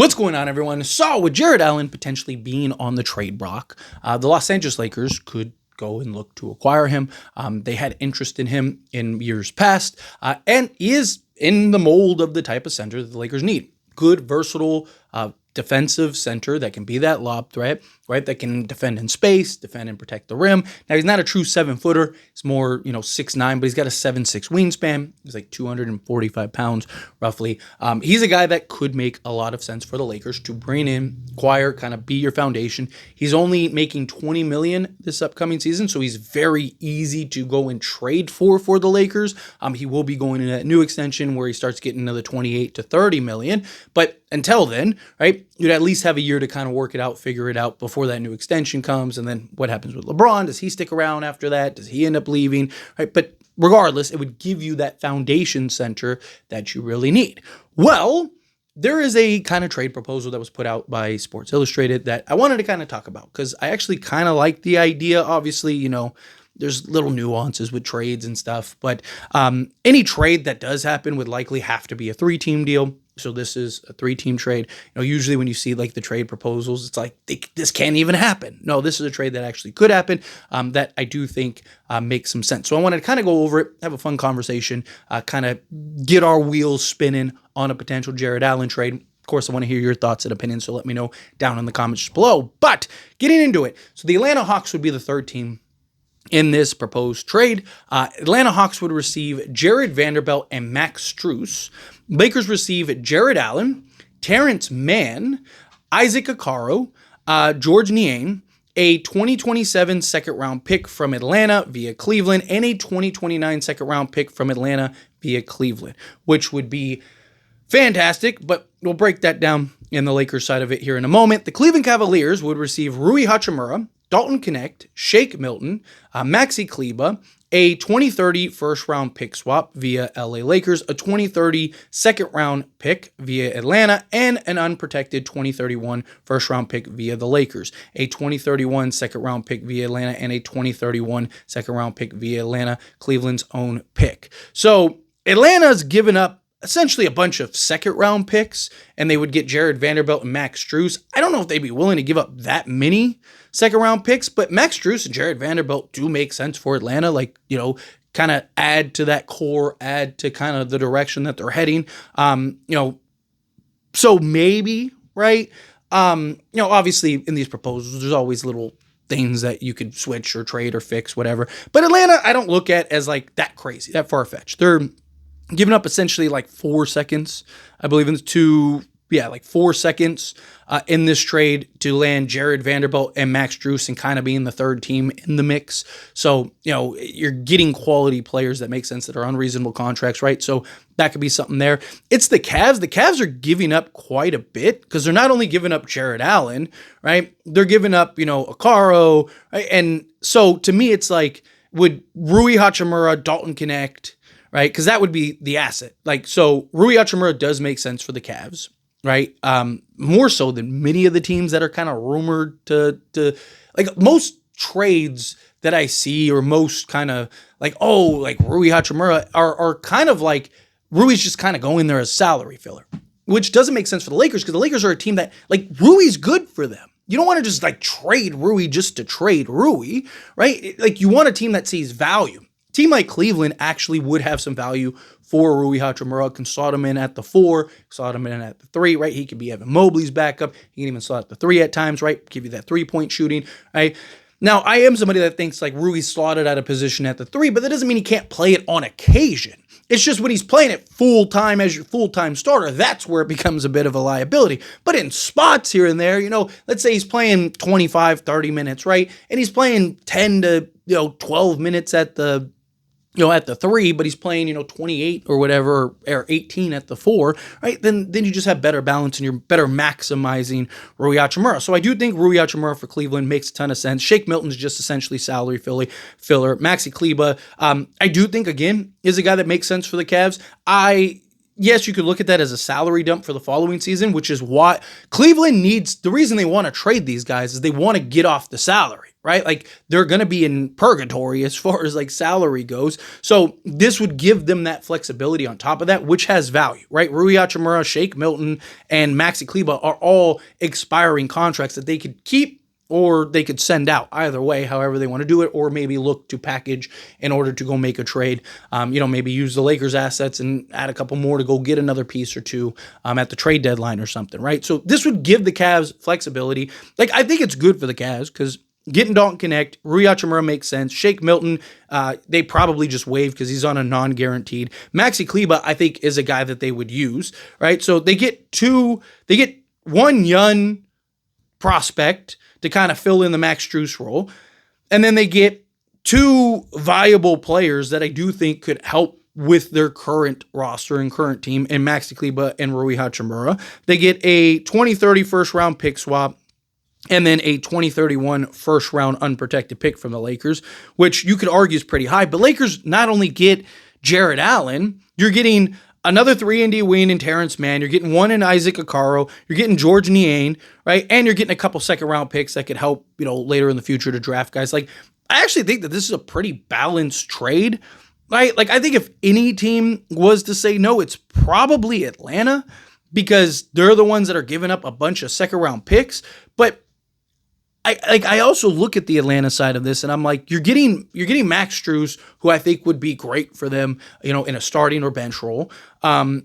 What's going on, everyone? So, with Jarrett Allen potentially being on the trade block, the Los Angeles Lakers could go and look to acquire him. They had interest in him in years past, and he is in the mold of the type of center that the Lakers need. Good, versatile, defensive center that can be that lob threat, right? That can defend in space, defend and protect the rim. Now, he's not a true 7-footer. He's more, 6'9", but he's got a 7'6" wingspan. He's like 245 pounds, roughly. He's a guy that could make a lot of sense for the Lakers to bring in, acquire, kind of be your foundation. He's only making $20 million this upcoming season, so he's very easy to go and trade for the Lakers. He will be going in that new extension where he starts getting another 28 to 30 million. But until then, right, you'd at least have a year to kind of work it out, figure it out before that new extension comes. And then what happens with LeBron? Does he stick around after that? Does he end up leaving? Right? But regardless, it would give you that foundation center that you really need. Well, there is a kind of trade proposal that was put out by Sports Illustrated that I wanted to kind of talk about because I actually kind of like the idea. Obviously, there's little nuances with trades and stuff, but any trade that does happen would likely have to be a 3-team deal. So this is a 3-team trade. Usually when you see like the trade proposals, it's like this can't even happen. No, this is a trade that actually could happen. That I do think makes some sense. So I wanted to kind of go over it, have a fun conversation, kind of get our wheels spinning on a potential Jarrett Allen trade. Of course, I want to hear your thoughts and opinions, so let me know down in the comments below. But getting into it, so the Atlanta Hawks would be the third team in this proposed trade. Atlanta Hawks would receive Jared Vanderbilt and Max Strus. Lakers receive Jarrett Allen, Terrence Mann, Isaac Okoro, George Niang, a 2027 second-round pick from Atlanta via Cleveland, and a 2029 second-round pick from Atlanta via Cleveland, which would be fantastic, but we'll break that down in the Lakers side of it here in a moment. The Cleveland Cavaliers would receive Rui Hachimura, Dalton Connect, Shake Milton, Maxi Kleber, a 2030 first-round pick swap via LA Lakers, a 2030 second-round pick via Atlanta, and an unprotected 2031 first-round pick via the Lakers, a 2031 second-round pick via Atlanta, and a 2031 second-round pick via Atlanta, Cleveland's own pick. So Atlanta's given up essentially a bunch of second-round picks, and they would get Jared Vanderbilt and Max Strus. I don't know if they'd be willing to give up that many second-round picks, but Max Strus and Jared Vanderbilt do make sense for Atlanta, kind of add to that core, add to kind of the direction that they're heading. So maybe, right? Obviously in these proposals, there's always little things that you could switch or trade or fix, whatever. But Atlanta, I don't look at as like that crazy, that far-fetched. They're giving up essentially like 4 seconds, I believe, 4 seconds in this trade to land Jared Vanderbilt and Max Strus and kind of being the third team in the mix. So, you're getting quality players that make sense, that are on reasonable contracts, right? So that could be something there. It's the Cavs. The Cavs are giving up quite a bit because they're not only giving up Jarrett Allen, right? They're giving up, Okoro, right? And so to me, it's like, would Rui Hachimura, Dalton Connect, right? Because that would be the asset. So Rui Hachimura does make sense for the Cavs, right? More so than many of the teams that are kind of rumored to most trades that I see, or most kind of Rui Hachimura are kind of like Rui's just kind of going there as salary filler, which doesn't make sense for the Lakers because the Lakers are a team that Rui's good for them. You don't want to just trade Rui just to trade Rui, right? You want a team that sees value. A team like Cleveland actually would have some value for Rui Hachimura. Can slot him in at the 4, slot him in at the 3, right? He could be Evan Mobley's backup. He can even slot at the 3 at times, right? Give you that 3-point shooting, right? Now, I am somebody that thinks Rui's slotted at a position at the 3, but that doesn't mean he can't play it on occasion. It's just when he's playing it full-time as your full-time starter, that's where it becomes a bit of a liability. But in spots here and there, let's say he's playing 25, 30 minutes, right? And he's playing 10 to 12 minutes at the at the 3, but he's playing, 28 or whatever, or 18 at the 4, right? Then you just have better balance and you're better maximizing Rui Hachimura. So I do think Rui Hachimura for Cleveland makes a ton of sense. Shake Milton's just essentially salary filler. Maxi Kleber, I do think, again, is a guy that makes sense for the Cavs. Yes, you could look at that as a salary dump for the following season, which is why Cleveland needs, the reason they want to trade these guys is they want to get off the salary. right? Like they're going to be in purgatory as far as like salary goes. So this would give them that flexibility on top of that, which has value, right? Rui Hachimura, Shake Milton, and Maxi Kleber are all expiring contracts that they could keep or they could send out, either way, however they want to do it, or maybe look to package in order to go make a trade. Maybe use the Lakers assets and add a couple more to go get another piece or two at the trade deadline or something, right? So this would give the Cavs flexibility. Like, I think it's good for the Cavs because getting Dalton Connect, Rui Hachimura makes sense. Shake Milton, they probably just waived because he's on a non-guaranteed. Maxi Kleber, I think, is a guy that they would use, right? So they get one young prospect to kind of fill in the Max Strus role. And then they get two viable players that I do think could help with their current roster and current team in Maxi Kleber and Rui Hachimura. They get a 2030 first round pick swap and then a 2031 first round unprotected pick from the Lakers, which you could argue is pretty high. But Lakers not only get Jarrett Allen, you're getting another 3-and-D wing in Terrence Mann. You're getting one in Isaac Okoro. You're getting George Niang, right? And you're getting a couple second-round picks that could help, later in the future to draft guys. Like, I actually think that this is a pretty balanced trade, right? Like, I think if any team was to say no, it's probably Atlanta because they're the ones that are giving up a bunch of second-round picks. But I also look at the Atlanta side of this and I'm like, you're getting Max Strus, who I think would be great for them, in a starting or bench role. And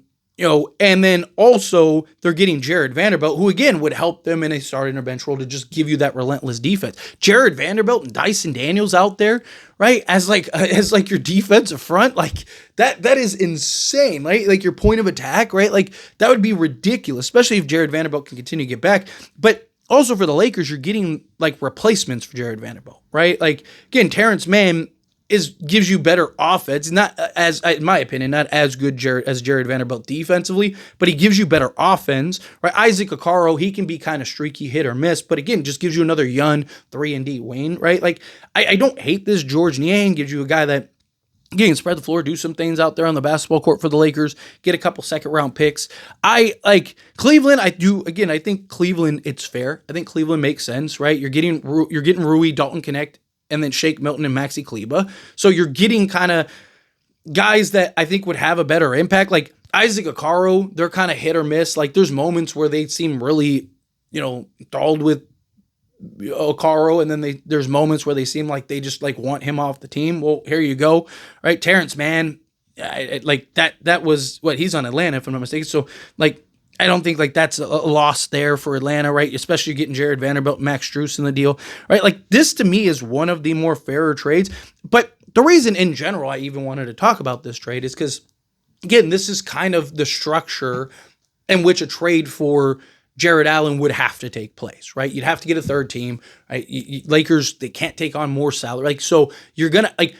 then also they're getting Jared Vanderbilt, who again would help them in a starting or bench role to just give you that relentless defense. Jared Vanderbilt and Dyson Daniels out there, right? As your defensive front, like that is insane, right? Like your point of attack, right? Like that would be ridiculous, especially if Jared Vanderbilt can continue to get back. But also for the Lakers, you're getting like replacements for Jared Vanderbilt, right? Like again, Terrence Mann gives you better offense, not as, in my opinion, not as good as Jared Vanderbilt defensively, but he gives you better offense, right? Isaac Okoro, he can be kind of streaky, hit or miss, but again, just gives you another young 3-and-D wing, right? Like I don't hate this. George Niang gives you a guy that can spread the floor, do some things out there on the basketball court for the Lakers, get a couple second-round picks. I like Cleveland. I think Cleveland, it's fair. I think Cleveland makes sense, right? You're getting Rui, Dalton Connect, and then Shake Milton and Maxi Kleber. So you're getting kind of guys that I think would have a better impact. Like Isaac Okoro, they're kind of hit or miss. Like there's moments where they seem really, enthralled with Okoro, and then there's moments where they seem like they just like want him off the team. Well, here you go, right? Terrence Mann, like that was what he's on Atlanta, if I'm not mistaken. So like I don't think like that's a loss there for Atlanta, right? Especially getting Jared Vanderbilt, Max Strus in the deal, right? Like this to me is one of the more fairer trades. But the reason in general I even wanted to talk about this trade is because again, this is kind of the structure in which a trade for Jarrett Allen would have to take place, right? You'd have to get a third team, right? Lakers, they can't take on more salary. Like, so you're going to, like,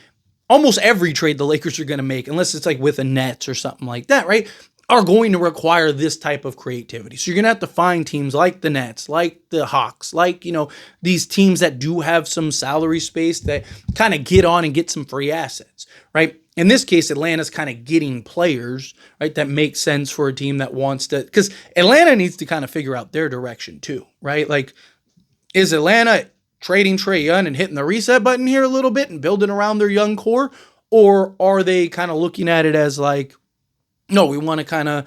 almost every trade the Lakers are going to make, unless it's like with the Nets or something like that, right, are going to require this type of creativity. So you're going to have to find teams like the Nets, like the Hawks, like, these teams that do have some salary space that kind of get on and get some free assets, right? In this case, Atlanta's kind of getting players, right, that make sense for a team that wants to, because Atlanta needs to kind of figure out their direction too, right? Like, is Atlanta trading Trae Young and hitting the reset button here a little bit and building around their young core? Or are they kind of looking at it as like, no, we want to kind of,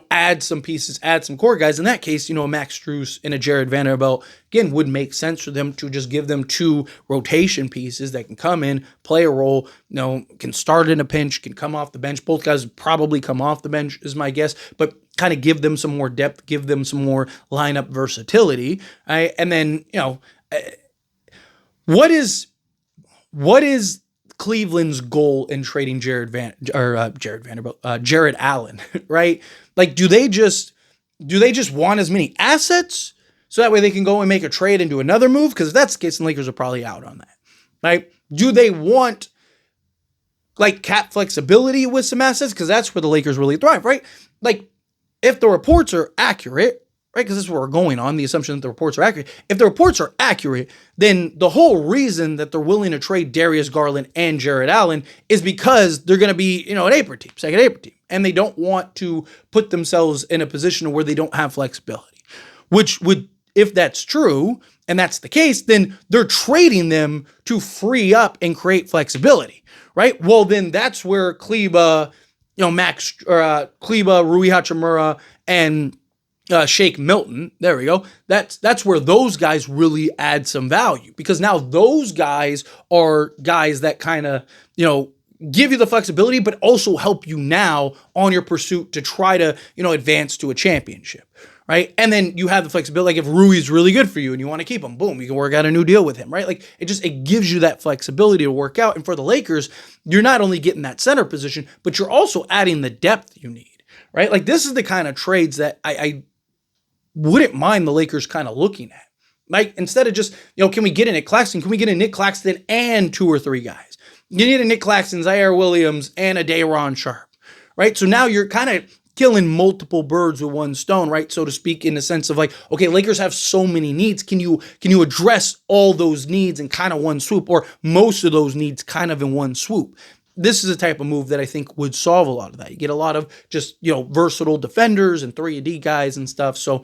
add some pieces, add some core guys. In that case, a Max Strus and a Jared Vanderbilt, again, would make sense for them to just give them two rotation pieces that can come in, play a role, can start in a pinch, can come off the bench. Both guys would probably come off the bench is my guess, but kind of give them some more depth, give them some more lineup versatility. Right? And then, what is Cleveland's goal in trading Jarrett Allen, right? Like, do they just want as many assets so that way they can go and make a trade and do another move? Because if that's the case, the Lakers are probably out on that, right? Do they want like cap flexibility with some assets? Because that's where the Lakers really thrive, right? Like, if the reports are accurate, right? Because this is where we're going on the assumption that the reports are accurate. If the reports are accurate, then the whole reason that they're willing to trade Darius Garland and Jarrett Allen is because they're going to be, an April team, second April team. And they don't want to put themselves in a position where they don't have flexibility, which would if that's true, and that's the case, then they're trading them to free up and create flexibility, right? Well, then that's where Kleba, Kleba, Rui Hachimura, and Shake Milton, there we go. That's where those guys really add some value, because now those guys are guys that kind of, give you the flexibility, but also help you now on your pursuit to try to, advance to a championship, right? And then you have the flexibility, like if Rui's really good for you and you want to keep him, boom, you can work out a new deal with him, right? Like it gives you that flexibility to work out. And for the Lakers, you're not only getting that center position, but you're also adding the depth you need, right? Like this is the kind of trades that I wouldn't mind the Lakers kind of looking at. Like instead of just, can we get a Nick Claxton? Can we get a Nick Claxton and 2 or 3 guys? You need a Nick Claxton, Zaire Williams, and a Day'Ron Sharpe, right? So now you're kind of killing multiple birds with one stone, right? So to speak, in the sense of like, okay, Lakers have so many needs. Can you address all those needs in kind of one swoop, or most of those needs kind of in one swoop? This is a type of move that I think would solve a lot of that. You get a lot of just, versatile defenders and 3-and-D guys and stuff. So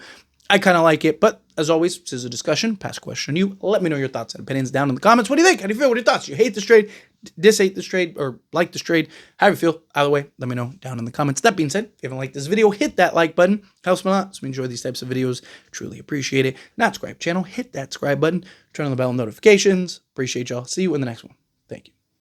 I kind of like it. But as always, this is a discussion. Pass a question to you. Let me know your thoughts and opinions down in the comments. What do you think? How do you feel? What are your thoughts? You hate this trade, dishate this trade, or like this trade? How do you feel? Either way, let me know down in the comments. That being said, if you haven't liked this video, hit that like button. Helps me a lot. So we enjoy these types of videos. Truly appreciate it. Not subscribe channel, hit that subscribe button. Turn on the bell notifications. Appreciate y'all. See you in the next one. Thank you.